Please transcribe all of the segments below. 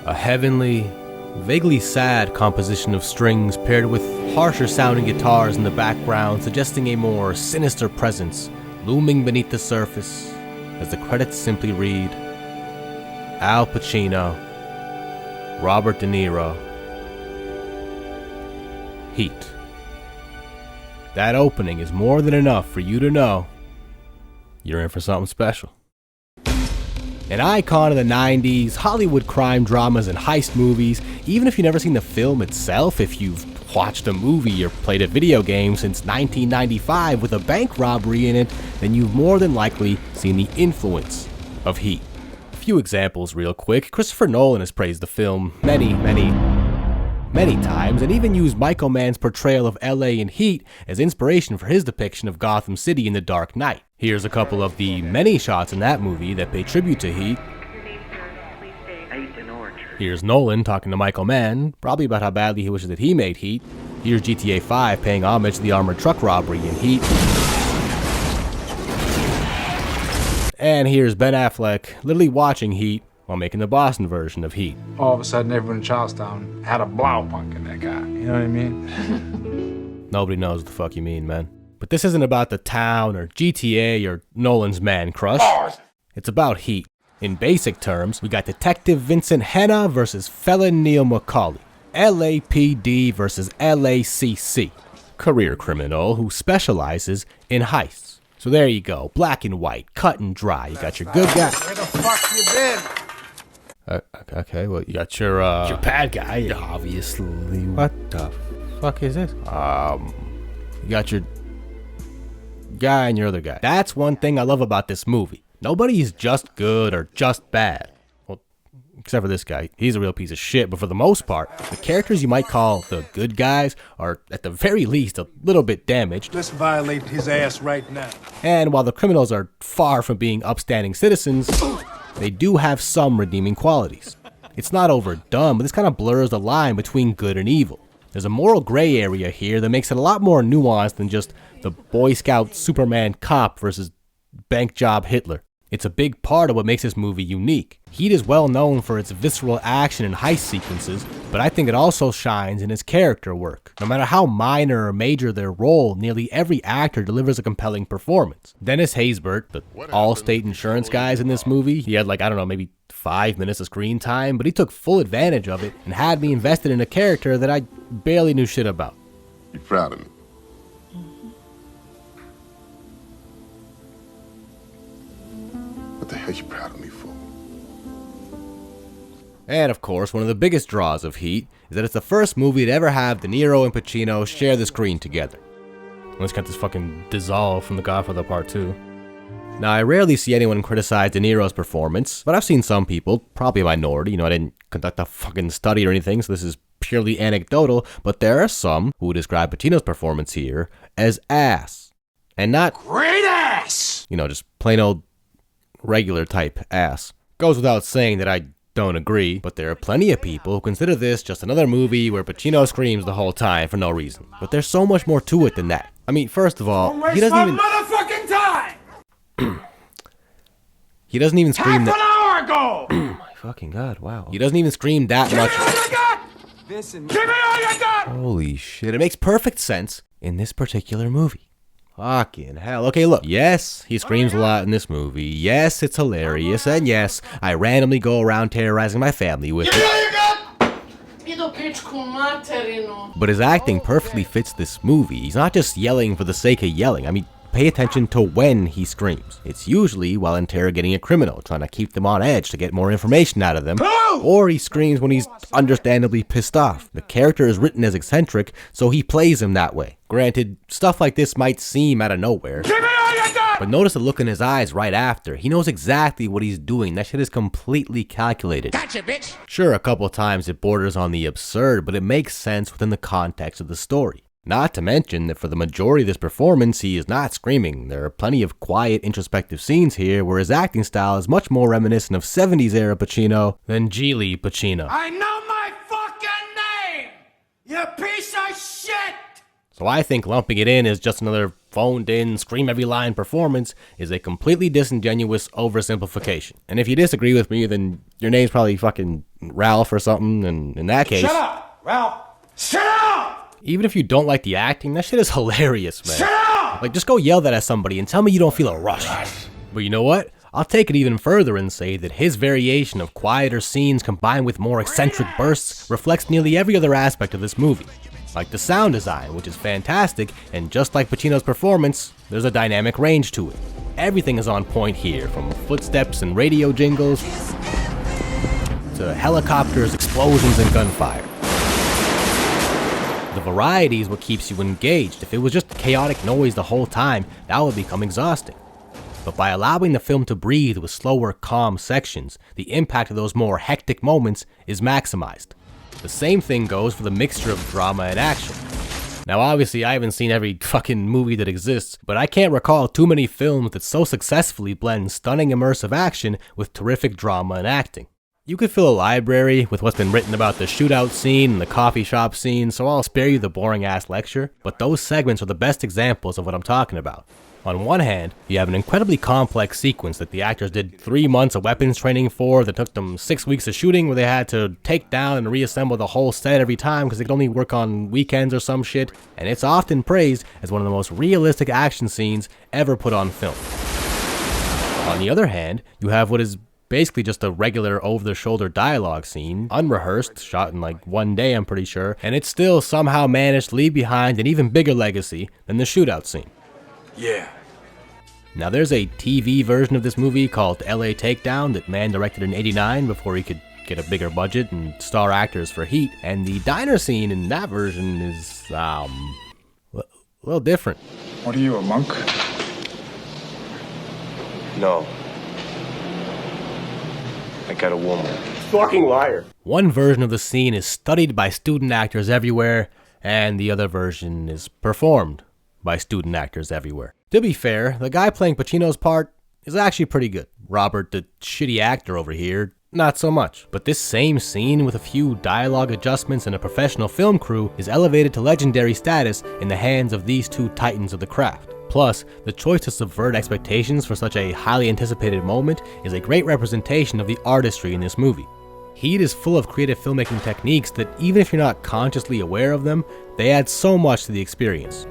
A heavenly, vaguely sad composition of strings paired with harsher sounding guitars in the background, suggesting a more sinister presence looming beneath the surface, as the credits simply read, Al Pacino, Robert De Niro, Heat. That opening is more than enough for you to know you're in for something special. An icon of the 90s, Hollywood crime dramas and heist movies, even if you've never seen the film itself, if you've watched a movie or played a video game since 1995 with a bank robbery in it, then you've more than likely seen the influence of Heat. A few examples real quick. Christopher Nolan has praised the film many times, and even used Michael Mann's portrayal of LA in Heat as inspiration for his depiction of Gotham City in The Dark Knight. Here's a couple of the many shots in that movie that pay tribute to Heat. Here's Nolan talking to Michael Mann, probably about how badly he wishes that he made Heat. Here's GTA 5 paying homage to the armored truck robbery in Heat. And here's Ben Affleck literally watching Heat while making the Boston version of Heat. All of a sudden, everyone in Charlestown had a blowpunk in that guy. You know what I mean? Nobody knows what the fuck you mean, man. But this isn't about the town or GTA or Nolan's Man Crush. It's about Heat. In basic terms, we got Detective Vincent Hanna versus felon Neil McCauley. LAPD versus LACC. Career criminal who specializes in heists. So there you go, black and white, cut and dry. You got your good guy. Where the fuck you been? Okay, well, you got your bad guy, obviously. What the fuck is this? You got your guy and your other guy. That's one thing I love about this movie. Nobody is just good or just bad. Well, except for this guy. He's a real piece of shit, but for the most part, the characters you might call the good guys are, at the very least, a little bit damaged. Let's violate his ass right now. And while the criminals are far from being upstanding citizens, they do have some redeeming qualities. It's not overdone, but this kind of blurs the line between good and evil. There's a moral gray area here that makes it a lot more nuanced than just the Boy Scout Superman cop versus bank job Hitler. It's a big part of what makes this movie unique. Heat is well known for its visceral action and heist sequences, but I think it also shines in its character work. No matter how minor or major their role, nearly every actor delivers a compelling performance. Dennis Haysbert, the Allstate insurance guys in this movie, he had maybe 5 minutes of screen time, but he took full advantage of it and had me invested in a character that I barely knew shit about. You proud of me? What the hell you proud of me for? And of course, one of the biggest draws of Heat is that it's the first movie to ever have De Niro and Pacino share the screen together. Let's get this fucking dissolve from The Godfather Part 2. Now, I rarely see anyone criticize De Niro's performance, but I've seen some people, probably a minority, I didn't conduct a fucking study or anything, so this is purely anecdotal, but there are some who describe Pacino's performance here as ass. And not Great ass! just plain old regular type ass. Goes without saying that I don't agree, but there are plenty of people who consider this just another movie where Pacino screams the whole time for no reason. But there's so much more to it than that. I mean, first of all, he doesn't even motherfucking time! He doesn't even scream Half an hour ago! My fucking god, wow. He doesn't even scream that much. Give me all you got! Give me all you got! Holy shit, it makes perfect sense in this particular movie. Fucking hell. Okay, look. Yes, he screams a lot in this movie. Yes, it's hilarious. And yes, I randomly go around terrorizing my family with it. But his acting perfectly fits this movie. He's not just yelling for the sake of yelling. I mean, pay attention to when he screams. It's usually while interrogating a criminal, trying to keep them on edge to get more information out of them. Or he screams when he's understandably pissed off. The character is written as eccentric, so he plays him that way. Granted, stuff like this might seem out of nowhere. But notice the look in his eyes right after. He knows exactly what he's doing. That shit is completely calculated. Gotcha, bitch! Sure, a couple times it borders on the absurd, but it makes sense within the context of the story. Not to mention that for the majority of this performance, he is not screaming. There are plenty of quiet, introspective scenes here where his acting style is much more reminiscent of 70s era Pacino than Geely Pacino. I know my fucking name! You piece of shit! So I think lumping it in as just another phoned in, scream every line performance is a completely disingenuous oversimplification. And if you disagree with me, then your name's probably fucking Ralph or something, and in that case... Shut up, Ralph! Shut up! Even if you don't like the acting, that shit is hilarious, man. Shut up! Like, just go yell that at somebody and tell me you don't feel a rush. But you know what? I'll take it even further and say that his variation of quieter scenes combined with more eccentric bursts reflects nearly every other aspect of this movie. Like the sound design, which is fantastic, and just like Pacino's performance, there's a dynamic range to it. Everything is on point here, from footsteps and radio jingles to helicopters, explosions, and gunfire. The variety is what keeps you engaged. If it was just chaotic noise the whole time, that would become exhausting. But by allowing the film to breathe with slower, calm sections, the impact of those more hectic moments is maximized. The same thing goes for the mixture of drama and action. Now obviously I haven't seen every fucking movie that exists, but I can't recall too many films that so successfully blend stunning immersive action with terrific drama and acting. You could fill a library with what's been written about the shootout scene and the coffee shop scene, so I'll spare you the boring ass lecture, but those segments are the best examples of what I'm talking about. On one hand, you have an incredibly complex sequence that the actors did 3 months of weapons training for, that took them 6 weeks of shooting, where they had to take down and reassemble the whole set every time because they could only work on weekends or some shit, and it's often praised as one of the most realistic action scenes ever put on film. On the other hand, you have what is basically just a regular over-the-shoulder dialogue scene, unrehearsed, shot in like one day I'm pretty sure, and it still somehow managed to leave behind an even bigger legacy than the shootout scene. Yeah. Now there's a TV version of this movie called LA Takedown that Mann directed in '89 before he could get a bigger budget and star actors for Heat, and the diner scene in that version is, a little different. What are you, a monk? No. I got a woman. Fucking liar. One version of the scene is studied by student actors everywhere, and the other version is performed by student actors everywhere. To be fair, the guy playing Pacino's part is actually pretty good. Robert, the shitty actor over here, not so much. But this same scene with a few dialogue adjustments and a professional film crew is elevated to legendary status in the hands of these two titans of the craft. Plus, the choice to subvert expectations for such a highly anticipated moment is a great representation of the artistry in this movie. Heat is full of creative filmmaking techniques that, even if you're not consciously aware of them, they add so much to the experience.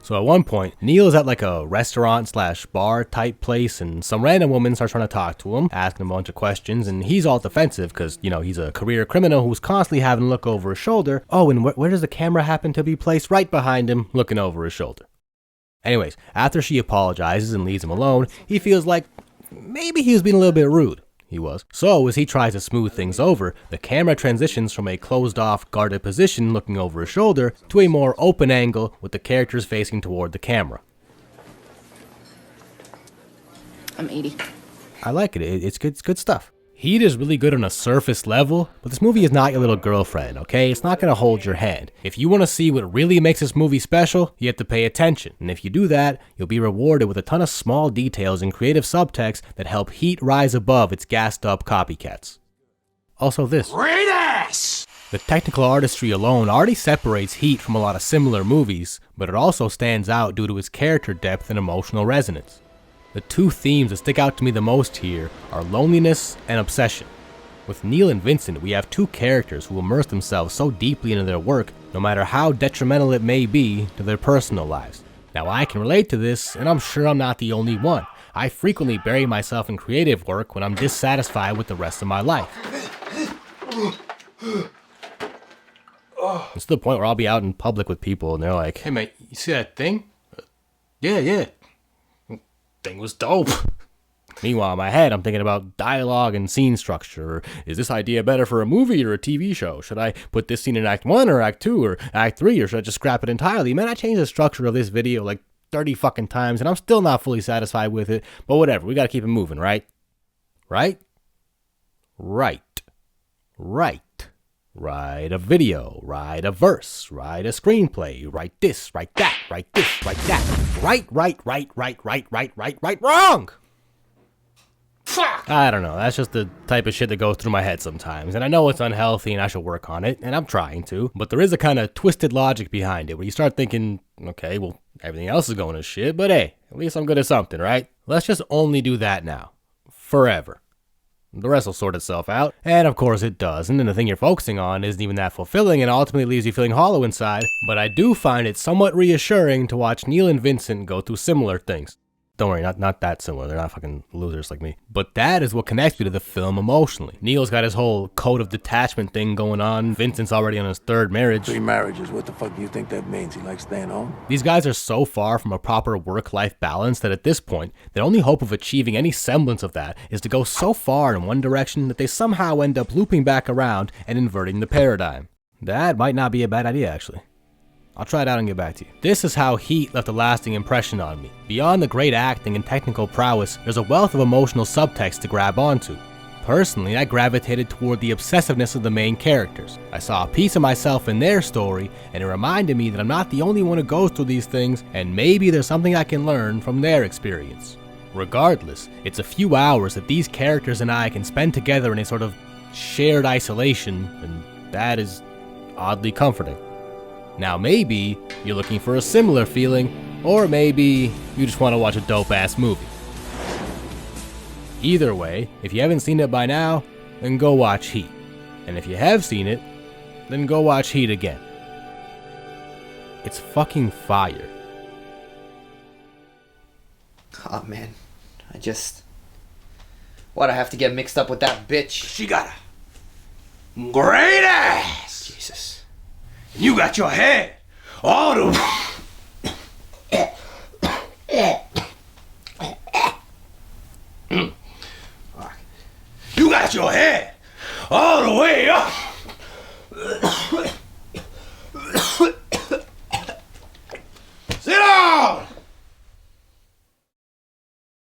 So at one point, Neil is at like a restaurant/bar type place, and some random woman starts trying to talk to him, asking him a bunch of questions, and he's all defensive because, you know, he's a career criminal who's constantly having to look over his shoulder. Oh, and where does the camera happen to be placed? Right behind him, looking over his shoulder. Anyways, after she apologizes and leaves him alone, he feels like maybe he was being a little bit rude. He was. So as he tries to smooth things over, the camera transitions from a closed-off, guarded position looking over his shoulder to a more open angle with the characters facing toward the camera. I'm 80. I like it. It's good stuff. Heat is really good on a surface level, but this movie is not your little girlfriend, okay? It's not gonna hold your hand. If you want to see what really makes this movie special, you have to pay attention. And if you do that, you'll be rewarded with a ton of small details and creative subtext that help Heat rise above its gassed up copycats. Also this. Great ass! The technical artistry alone already separates Heat from a lot of similar movies, but it also stands out due to its character depth and emotional resonance. The two themes that stick out to me the most here are loneliness and obsession. With Neil and Vincent, we have two characters who immerse themselves so deeply into their work, no matter how detrimental it may be to their personal lives. Now I can relate to this, and I'm sure I'm not the only one. I frequently bury myself in creative work when I'm dissatisfied with the rest of my life. It's to the point where I'll be out in public with people and they're like, "Hey mate, you see that thing?" Yeah. Thing was dope. Meanwhile, in my head, I'm thinking about dialogue and scene structure. Is this idea better for a movie or a TV show? Should I put this scene in Act 1 or Act 2 or Act 3, or should I just scrap it entirely? Man, I changed the structure of this video like 30 fucking times and I'm still not fully satisfied with it. But whatever, we gotta keep it moving, right? Right? Write a video, write a verse, write a screenplay, write this, write that, write this, write that. Right, wrong! Fuck! I don't know, that's just the type of shit that goes through my head sometimes, and I know it's unhealthy and I should work on it, and I'm trying to, but there is a kind of twisted logic behind it, where you start thinking, okay, well, Everything else is going to shit, but hey, at least I'm good at something, right? Let's just only do that now. Forever. The rest will sort itself out, and of course it does, and then the thing you're focusing on isn't even that fulfilling and ultimately leaves you feeling hollow inside, but I do find it somewhat reassuring to watch Neil and Vincent go through similar things. Don't worry, not that similar, they're not fucking losers like me. But that is what connects me to the film emotionally. Neil's got his whole code of detachment thing going on, Vincent's already on his 3rd marriage. 3 marriages, what the fuck do you think that means? He likes staying home? These guys are so far from a proper work-life balance that at this point, their only hope of achieving any semblance of that is to go so far in one direction that they somehow end up looping back around and inverting the paradigm. That might not be a bad idea, actually. I'll try it out and get back to you. This is how Heat left a lasting impression on me. Beyond the great acting and technical prowess, there's a wealth of emotional subtext to grab onto. Personally, I gravitated toward the obsessiveness of the main characters. I saw a piece of myself in their story, and it reminded me that I'm not the only one who goes through these things, and maybe there's something I can learn from their experience. Regardless, it's a few hours that these characters and I can spend together in a sort of shared isolation, and that is oddly comforting. Now maybe you're looking for a similar feeling, or maybe you just want to watch a dope-ass movie. Either way, if you haven't seen it by now, then go watch Heat. And if you have seen it, then go watch Heat again. It's fucking fire. Oh man, why'd I have to get mixed up with that bitch? She got a great ass. Jesus. You got your head all the You got your head all the way up